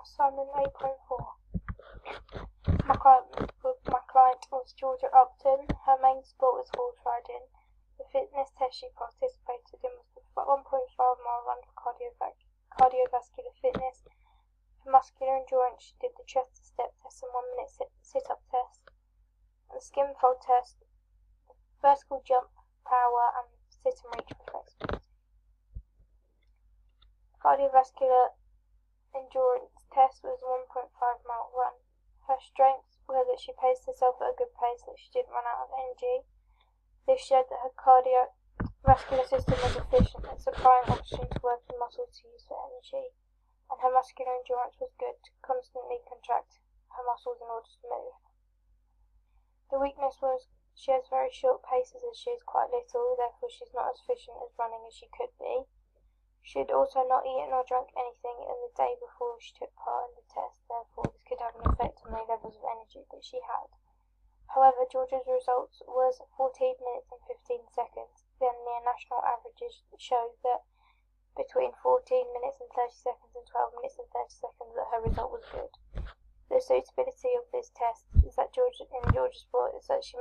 Assignment 8.4. My client was Georgia Upton. Her main sport was horse riding. The fitness test she participated in was the 1.5-mile run for cardiovascular fitness. For muscular endurance, she did the chest-to-step test and 1-minute sit-up test, and the skim fold test, vertical jump, power, and sit and reach for flexibility. Cardiovascular endurance test was a 1.5-mile run. Her strengths were that she paced herself at a good pace, that she didn't run out of energy. This showed that her cardiovascular system was efficient at supplying oxygen to working muscles to use for energy, and her muscular endurance was good to constantly contract her muscles in order to move. The weakness was she has very short paces as she is quite little, therefore she is not as efficient as running as she could be. She had also not eaten or drunk anything in the day before she took part in the test, therefore this could have an effect on the levels of energy that she had. However, Georgia's results was 14 minutes and 15 seconds. Then the national averages showed that between 14 minutes and 30 seconds and 12 minutes and 30 seconds that her result was good. The suitability of this test is that Georgia's sport is that she'll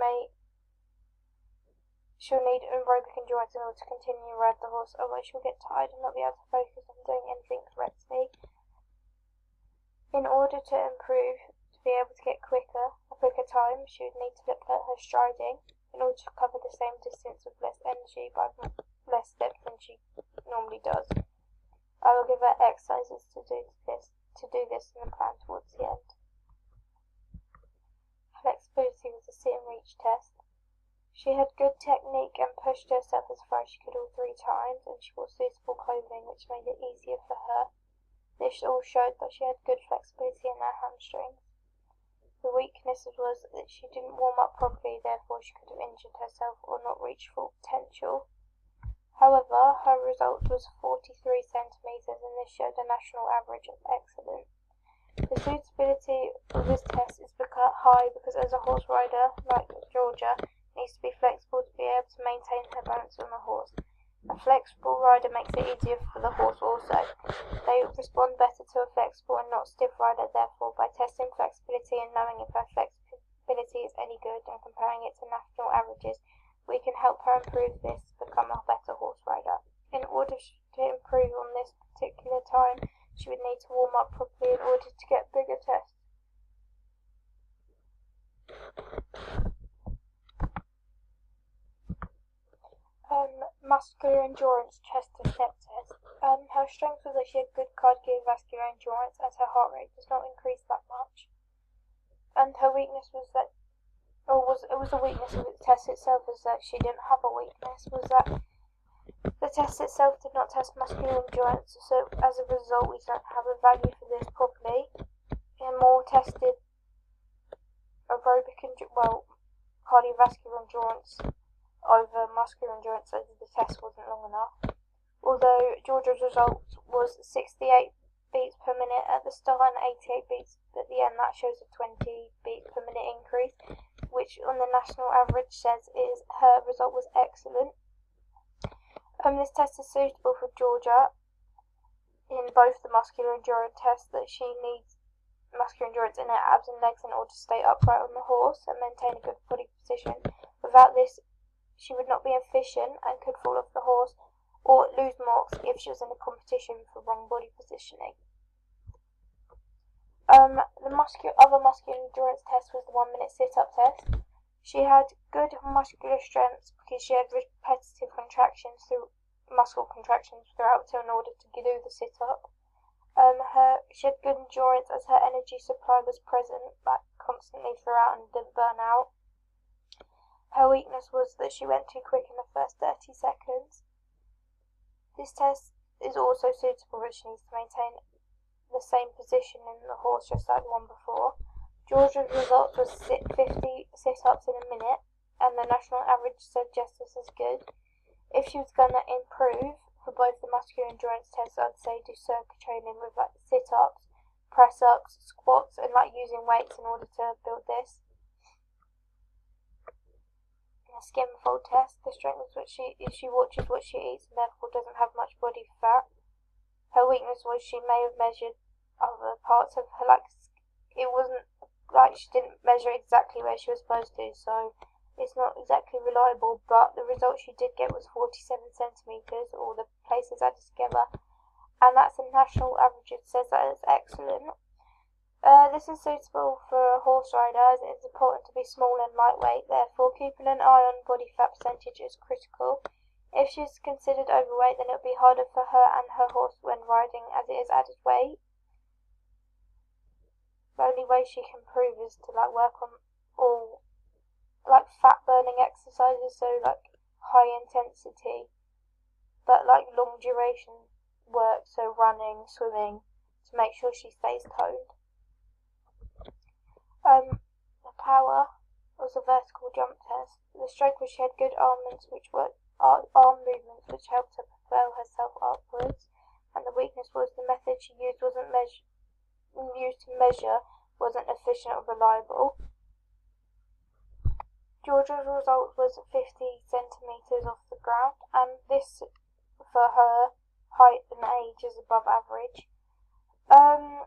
need aerobic endurance in order to continue to ride the horse, otherwise she'll get tired and not be able to focus on doing anything correctly. In order to improve, to be able to get a quicker time, she would need to look at her striding in order to cover the same distance with less energy by less steps than she normally does. I will give her exercises to do this in the plan towards the end. Flexibility was a sit and reach test. She had good technique and pushed herself as far as she could all 3 times, and she wore suitable clothing which made it easier for her. This all showed that she had good flexibility in her hamstrings. The weakness was that she didn't warm up properly, therefore she could have injured herself or not reached full potential. However, her result was 43 centimetres, and this showed a national average of excellent. The suitability of this test is high because as a horse rider, like Georgia, needs to be flexible to be able to maintain her balance on the horse. A flexible rider makes it easier for the horse also. They respond better to a flexible and not stiff rider, therefore by testing flexibility and knowing if her flexibility is any good and comparing it to national averages, we can help her improve this to become a better horse rider. In order to improve on this particular time, she would need to warm up properly in order to get bigger tests. Muscular endurance chest-to-step test. Her strength was that she had good cardiovascular endurance as her heart rate does not increase that much. And her weakness was that, it was a weakness of the test itself, was that she didn't have a weakness, was that the test itself did not test muscular endurance, so as a result we don't have a value for this properly. And more tested cardiovascular endurance over muscular endurance, so the test wasn't long enough. Although Georgia's result was 68 beats per minute at the start and 88 beats at the end, that shows a 20 beats per minute increase, which on the national average says is her result was excellent. This test is suitable for Georgia in both the muscular endurance test, that she needs muscular endurance in her abs and legs in order to stay upright on the horse and maintain a good body position. Without this, she would not be efficient and could fall off the horse or lose marks if she was in a competition for wrong body positioning. The other muscular endurance test was the 1-minute sit-up test. She had good muscular strength because she had repetitive muscle contractions throughout in order to do the sit-up. She had good endurance as her energy supply was present constantly throughout and didn't burn out. Her weakness was that she went too quick in the first 30 seconds. This test is also suitable as she needs to maintain the same position in the horse just like the one before. Georgia's result was 50 sit-ups in a minute, and the national average said just as good. If she was going to improve for both the muscular endurance tests, I'd say do circuit training with sit-ups, press-ups, squats, and using weights in order to build this. Skim fold test. The strength is she watches what she eats and therefore doesn't have much body fat. Her weakness was she may have measured other parts of her, like, it wasn't, like, she didn't measure exactly where she was supposed to, so it's not exactly reliable, but the result she did get was 47 centimetres, all the places added together, and that's the national average. It says that it's excellent. This is suitable for a horse rider as it is important to be small and lightweight, therefore keeping an eye on body fat percentage is critical. If she is considered overweight, then it will be harder for her and her horse when riding as it is added weight. The only way she can improve is to work on all fat burning exercises, so high intensity but long duration work, so running, swimming, to make sure she stays toned. The power was a vertical jump test. The strength was she had good arm movements which helped her propel herself upwards, and the weakness was the method she used wasn't efficient or reliable. Georgia's result was 50 centimetres off the ground, and this for her height and age is above average. I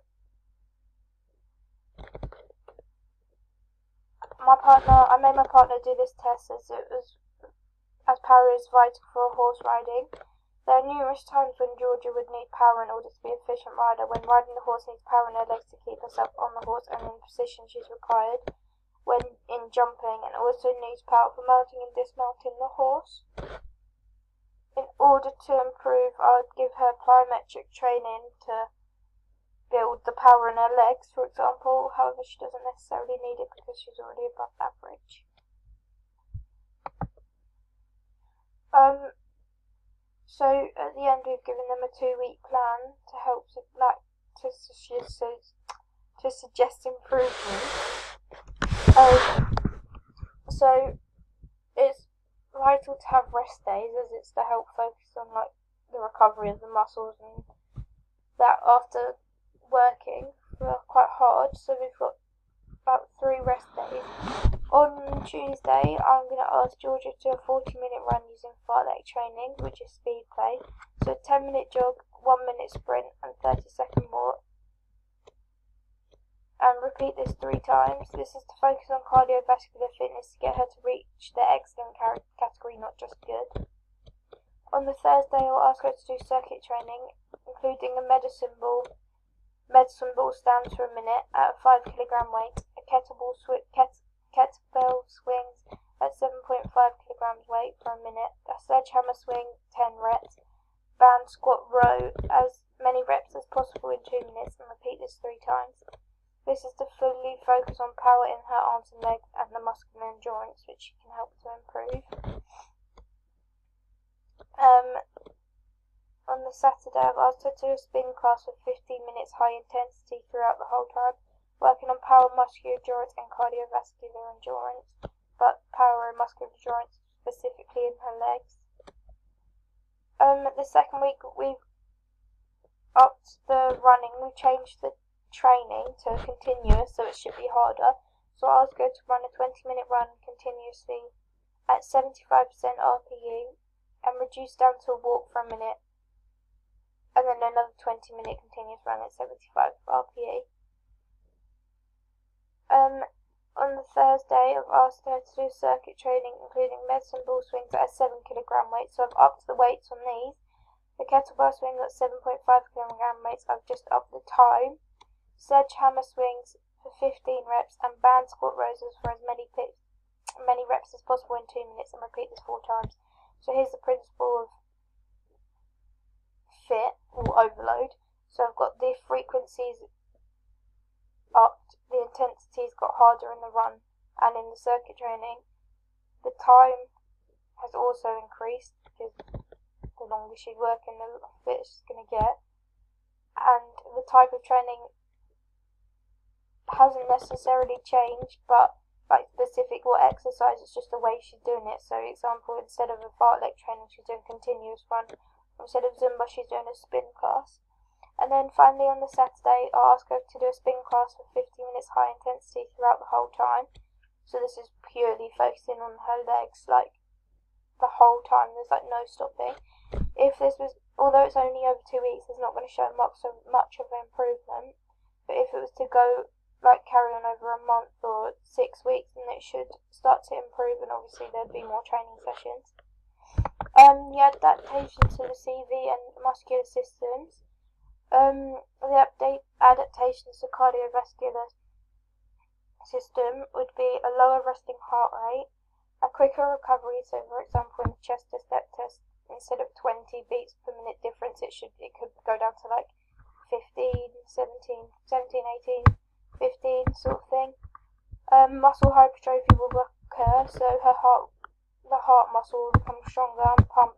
made my partner do this test as power is vital for horse riding. There are numerous times when Georgia would need power in order to be an efficient rider. When riding, the horse needs power in her legs to keep herself on the horse and in the position she's required when in jumping, and also needs power for mounting and dismounting the horse. In order to improve, I would give her plyometric training to build the power in her legs, for example. However, she doesn't necessarily need it because she's already above average. So at the end, we've given them a 2-week plan to help to suggest improvement. So it's vital to have rest days, as it's to help focus on the recovery of the muscles and that after working quite hard. So we've got about 3 rest days. On Tuesday, I'm going to ask Georgia to do a 40-minute run using fartlek training, which is speed play. So a 10-minute jog, 1-minute sprint, and 30-second walk. And repeat this 3 times. This is to focus on cardiovascular fitness to get her to reach the excellent category, not just good. On the Thursday, I'll ask her to do circuit training, including a medicine ball stands for a minute at a 5 kilogram weight, a kettlebell swings at 7.5 kilograms weight for a minute, a sledgehammer swing 10 reps, band squat row as many reps as possible in 2 minutes, and repeat this 3 times. This is to fully focus on power in her arms and legs and the muscular endurance, which can help to improve. On the Saturday, I've asked her to do a spin class for 15 minutes high intensity throughout the whole time, working on power, muscular endurance and cardiovascular endurance, but power and muscular endurance specifically in her legs. The second week, we've upped the running. We changed the training to continuous, so it should be harder. So I was going to run a 20-minute run continuously at 75% RPE and reduce down to a walk for a minute, and then another 20-minute continuous run at 75 RPE. On the Thursday, I've asked her to do circuit training, including medicine ball swings at a 7 kilogram weight, so I've upped the weights on these. The kettlebell swing at 7.5 kilogram weights, I've just upped the time. Sledgehammer swings for 15 reps, and band squat rows for as many reps as possible in 2 minutes, and repeat this 4 times. So here's the principle of fit or overload. So I've got the frequencies upped, the intensities got harder in the run, and in the circuit training the time has also increased because the longer she's working, the fitter she's going to get, and the type of training hasn't necessarily changed, but specific what exercise, it's just the way she's doing it. So example, instead of a fartlek training, she's doing continuous run. Instead of Zumba, she's doing a spin class. And then finally on the Saturday, I'll ask her to do a spin class for 50 minutes high intensity throughout the whole time. So this is purely focusing on her legs, the whole time. There's no stopping. Although it's only over 2 weeks, it's not going to show much of an improvement. but if it was to go carry on over a month or 6 weeks, then it should start to improve, and obviously there'd be more training sessions. The adaptation to the CV and muscular systems. The adaptations to cardiovascular system would be a lower resting heart rate, a quicker recovery. So, for example, in the chest to step test, instead of 20 beats per minute difference, it could go down to 15, 17, 18, 15 sort of thing. Muscle hypertrophy will occur, so the heart muscle will become stronger and pump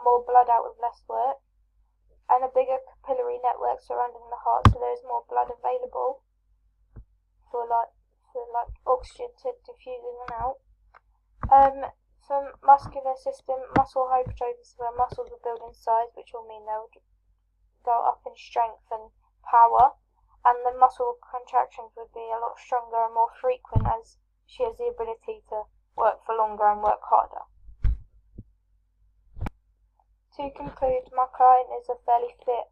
more blood out with less work, and a bigger capillary network surrounding the heart, so there is more blood available for oxygen to diffuse in and out. For muscular system, muscle hypertrophy is where muscles will build in size, which will mean they'll go up in strength and power, and the muscle contractions would be a lot stronger and more frequent, as she has the ability to work for longer and work harder. To conclude, my client is a fairly fit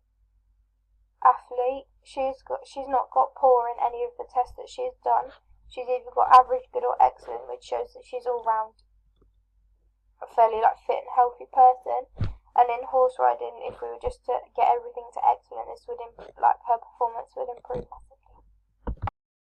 athlete. She's not got poor in any of the tests that she's done. She's either got average, good, or excellent, which shows that she's all round a fairly fit and healthy person. And in horse riding, if we were just to get everything to excellent, this would her performance would improve.